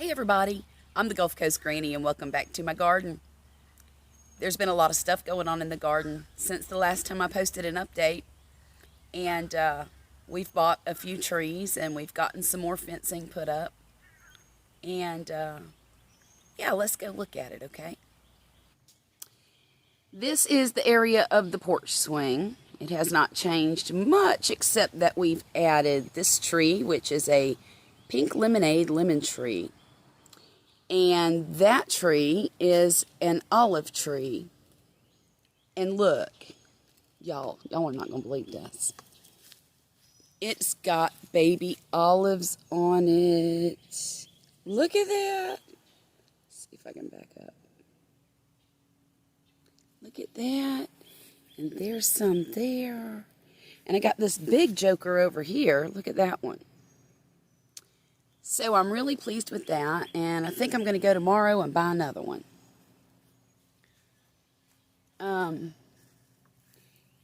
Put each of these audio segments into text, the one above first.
Hey everybody, I'm the Gulf Coast Granny and welcome back to my garden. There's been a lot of stuff going on in the garden since the last time I posted an update, and we've bought a few trees and we've gotten some more fencing put up, and yeah, let's go look at it, okay? This is the area of the porch swing. It has not changed much except that we've added this tree, which is a pink lemonade lemon tree. And that tree is an olive tree. And look, y'all are not going to believe this. It's got baby olives on it. Look at that. Let's see if I can back up. Look at that. And there's some there. And I got this big joker over here. Look at that one. So I'm really pleased with that, and I think I'm going to go tomorrow and buy another one.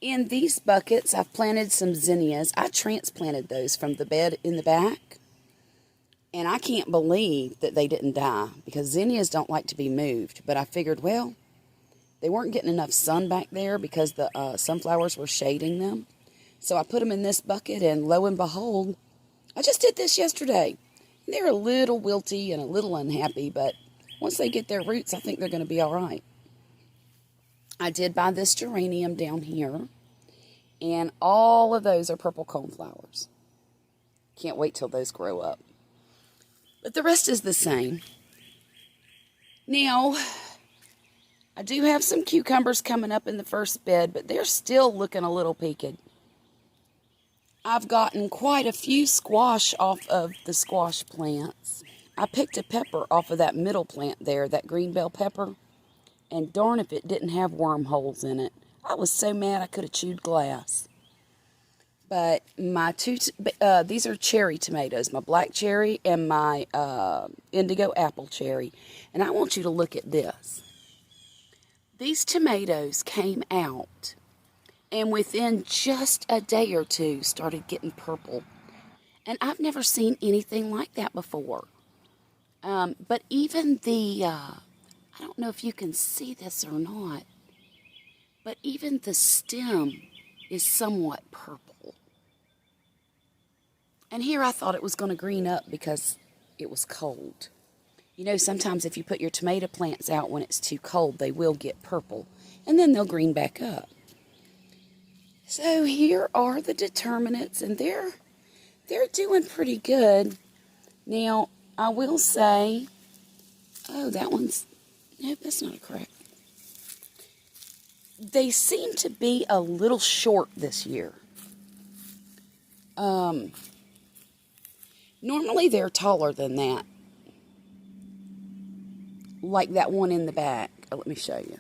In these buckets, I've planted some zinnias. I transplanted those from the bed in the back, and I can't believe that they didn't die, because zinnias don't like to be moved. But I figured, well, they weren't getting enough sun back there because the sunflowers were shading them. So I put them in this bucket, and lo and behold, I just did this yesterday. They're a little wilty and a little unhappy, but once they get their roots, I think they're going to be all right. I did buy this geranium down here, and all of those are purple coneflowers. Can't wait till those grow up. But the rest is the same. Now, I do have some cucumbers coming up in the first bed, but they're still looking a little peaked. I've gotten quite a few squash off of the squash plants. I picked a pepper off of that middle plant there, that green bell pepper, and darn if it didn't have wormholes in it. I was so mad I could have chewed glass. But my these are cherry tomatoes, my black cherry and my indigo apple cherry. And I want you to look at this. These tomatoes came out, and within just a day or two started getting purple. And I've never seen anything like that before. But even the, I don't know if you can see this or not, but even the stem is somewhat purple. And here I thought it was going to green up because it was cold. You know, sometimes if you put your tomato plants out when it's too cold, they will get purple, and then they'll green back up. So here are the determinants, and they're doing pretty good. Now, I will say, oh, that one's, nope, that's not a crack. They seem to be a little short this year. Normally they're taller than that. Like that one in the back. Oh, let me show you.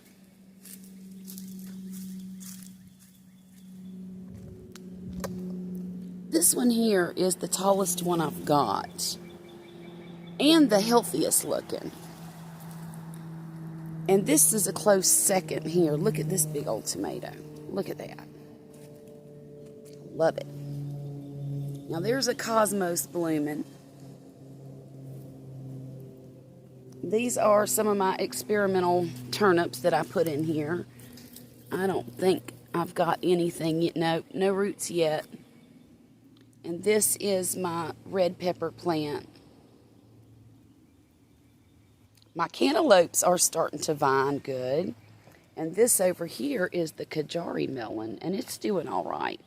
This one here is the tallest one I've got, and the healthiest looking. And this is a close second here. Look at this big old tomato. Look at that. Love it. Now there's a cosmos blooming. These are some of my experimental turnips that I put in here. I don't think I've got anything yet. No roots yet. And this is my red pepper plant. My cantaloupes are starting to vine good. And this over here is the Kajari melon, and it's doing all right.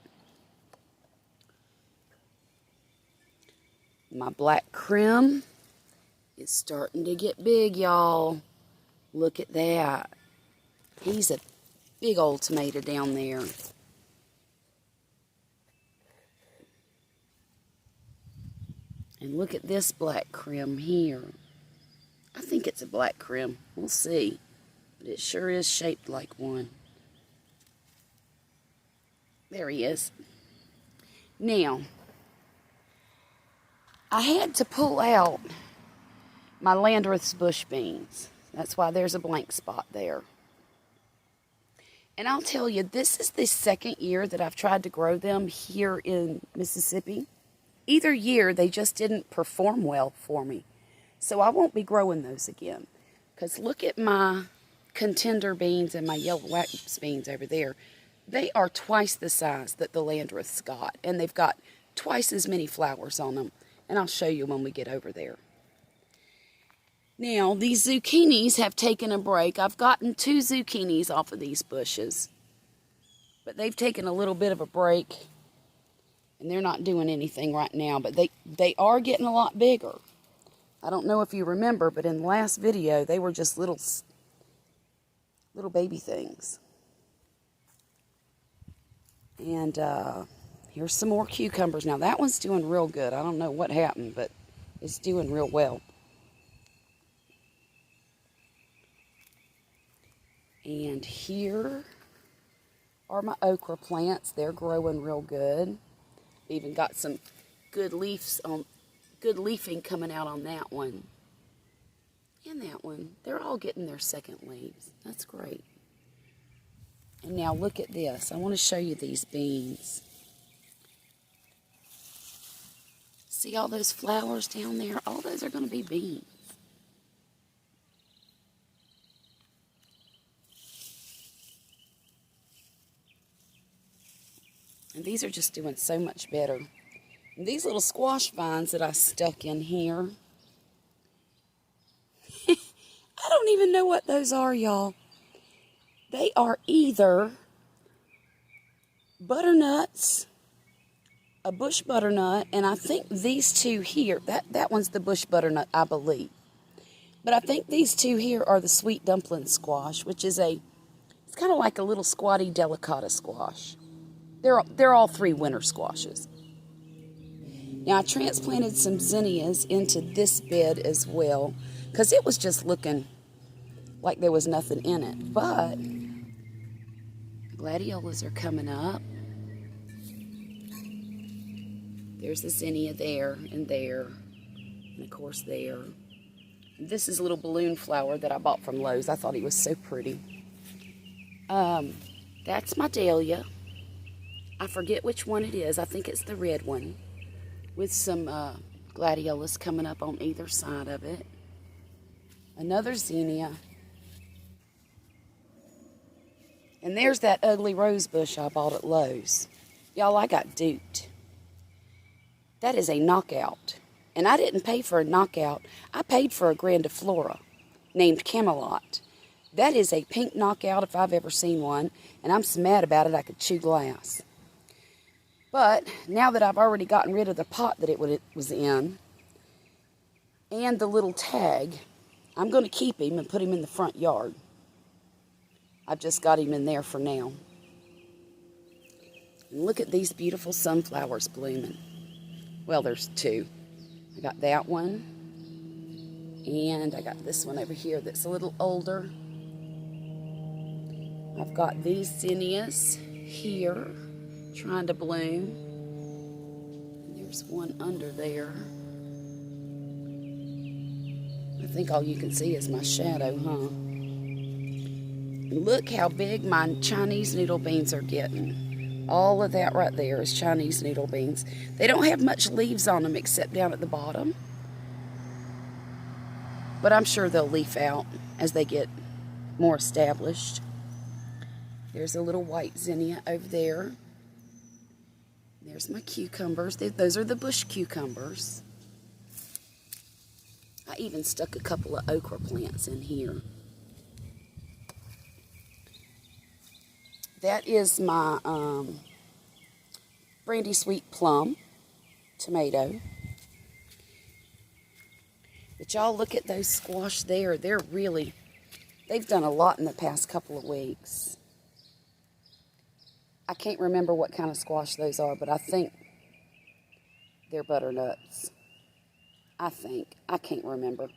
My black krim is starting to get big, y'all. Look at that. He's a big old tomato down there. And look at this black krim here. I think it's a black krim. We'll see. But it sure is shaped like one. There he is. Now, I had to pull out my Landruth's bush beans. That's why there's a blank spot there. And I'll tell you, this is the second year that I've tried to grow them here in Mississippi. Either year, they just didn't perform well for me. So I won't be growing those again. Because look at my contender beans and my yellow wax beans over there. They are twice the size that the Landruth's got. And they've got twice as many flowers on them. And I'll show you when we get over there. Now, these zucchinis have taken a break. I've gotten 2 zucchinis off of these bushes. But they've taken a little bit of a break. And they're not doing anything right now. But they are getting a lot bigger. I don't know if you remember, but in the last video, they were just little baby things. And here's some more cucumbers. Now, that one's doing real good. I don't know what happened, but it's doing real well. And here are my okra plants. They're growing real good. Even got some good leafing coming out on that one. And that one. They're all getting their second leaves. That's great. And now look at this. I want to show you these beans. See all those flowers down there? All those are going to be beans. And these are just doing so much better. And these little squash vines that I stuck in here, I don't even know what those are, y'all. They are either butternuts, a bush butternut, and I think these 2 here, that one's the bush butternut, I believe. But I think these 2 here are the sweet dumpling squash, which is it's kind of like a little squatty delicata squash. They're all 3 winter squashes. Now, I transplanted some zinnias into this bed as well, because it was just looking like there was nothing in it. But gladiolas are coming up. There's the zinnia there, and of course there. And this is a little balloon flower that I bought from Lowe's. I thought he was so pretty. That's my Dahlia. I forget which one it is. I think it's the red one, with some gladiolas coming up on either side of it. Another zinnia. And there's that ugly rose bush I bought at Lowe's. Y'all, I got duped. That is a knockout. And I didn't pay for a knockout. I paid for a grandiflora named Camelot. That is a pink knockout if I've ever seen one. And I'm so mad about it I could chew glass. But now that I've already gotten rid of the pot that it was in, and the little tag, I'm going to keep him and put him in the front yard. I've just got him in there for now. And look at these beautiful sunflowers blooming. Well, there's 2. I got that one, and I got this one over here that's a little older. I've got these zinnias here, trying to bloom. And there's one under there. I think all you can see is my shadow, huh? And look how big my Chinese noodle beans are getting. All of that right there is Chinese noodle beans. They don't have much leaves on them except down at the bottom. But I'm sure they'll leaf out as they get more established. There's a little white zinnia over there. There's my cucumbers. Those are the bush cucumbers. I even stuck a couple of okra plants in here. That is my brandy sweet plum tomato. But y'all look at those squash there. They've done a lot in the past couple of weeks. I can't remember what kind of squash those are, but I think they're butternuts. I think. I can't remember.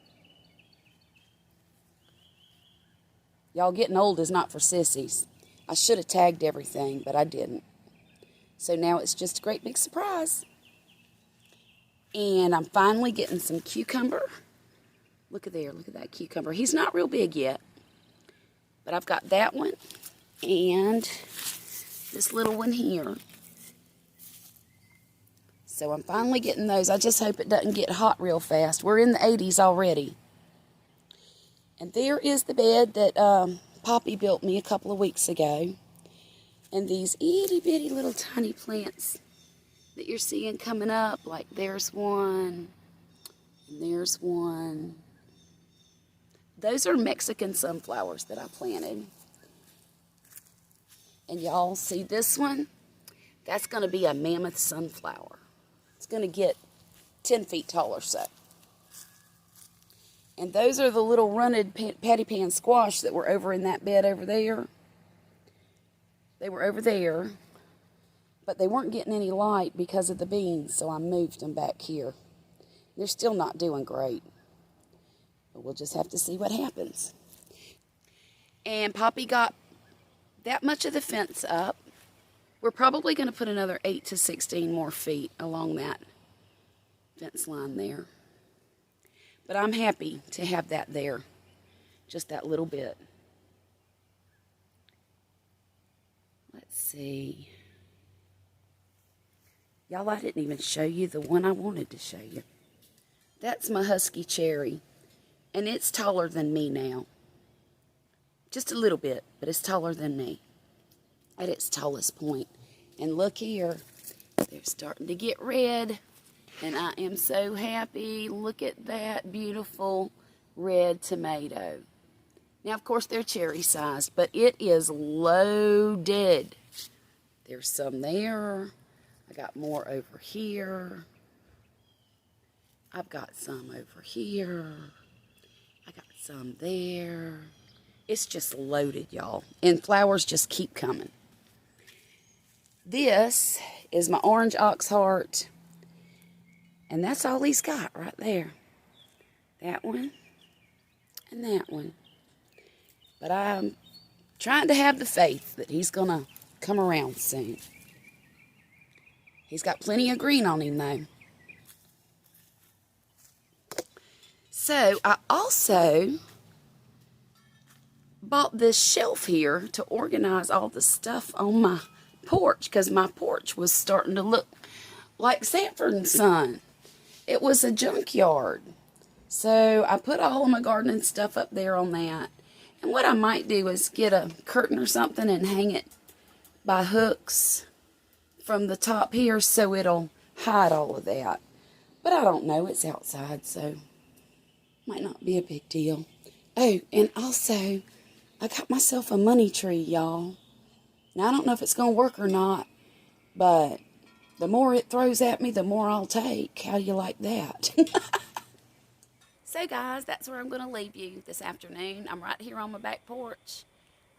Y'all, getting old is not for sissies. I should have tagged everything, but I didn't. So now it's just a great big surprise. And I'm finally getting some cucumber. Look at there. Look at that cucumber. He's not real big yet. But I've got that one. And this little one here. So I'm finally getting those. I just hope it doesn't get hot real fast. We're in the 80s already. And there is the bed that Poppy built me a couple of weeks ago. And these itty bitty little tiny plants that you're seeing coming up, like there's one, and there's one. Those are Mexican sunflowers that I planted. And y'all see this one? That's going to be a mammoth sunflower. It's going to get 10 feet tall or so. And those are the little runted patty pan squash that were over in that bed over there. They were over there, but they weren't getting any light because of the beans, so I moved them back here. They're still not doing great, but we'll just have to see what happens. And Poppy got that much of the fence up. We're probably going to put another 8 to 16 more feet along that fence line there. But I'm happy to have that there, just that little bit. Let's see. Y'all, I didn't even show you the one I wanted to show you. That's my Husky Cherry, and it's taller than me now. Just a little bit, but it's taller than me at its tallest point. And look here, they're starting to get red. And I am so happy. Look at that beautiful red tomato. Now, of course, they're cherry sized, but it is loaded. There's some there. I got more over here. I've got some over here. I got some there. It's just loaded, y'all. And flowers just keep coming. This is my orange ox heart. And that's all he's got right there. That one and that one. But I'm trying to have the faith that he's going to come around soon. He's got plenty of green on him, though. So, I also bought this shelf here to organize all the stuff on my porch, because my porch was starting to look like Sanford & Son. It was a junkyard. So I put all of my gardening stuff up there on that. And what I might do is get a curtain or something and hang it by hooks from the top here so it'll hide all of that. But I don't know. It's outside, so might not be a big deal. Oh, and also, I got myself a money tree, y'all. Now, I don't know if it's going to work or not, but the more it throws at me, the more I'll take. How do you like that? So, guys, that's where I'm going to leave you this afternoon. I'm right here on my back porch.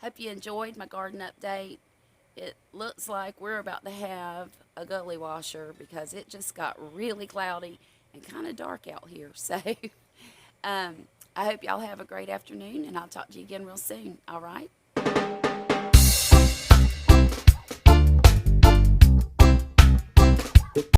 Hope you enjoyed my garden update. It looks like we're about to have a gully washer because it just got really cloudy and kind of dark out here. So, I hope y'all have a great afternoon, and I'll talk to you again real soon. All right?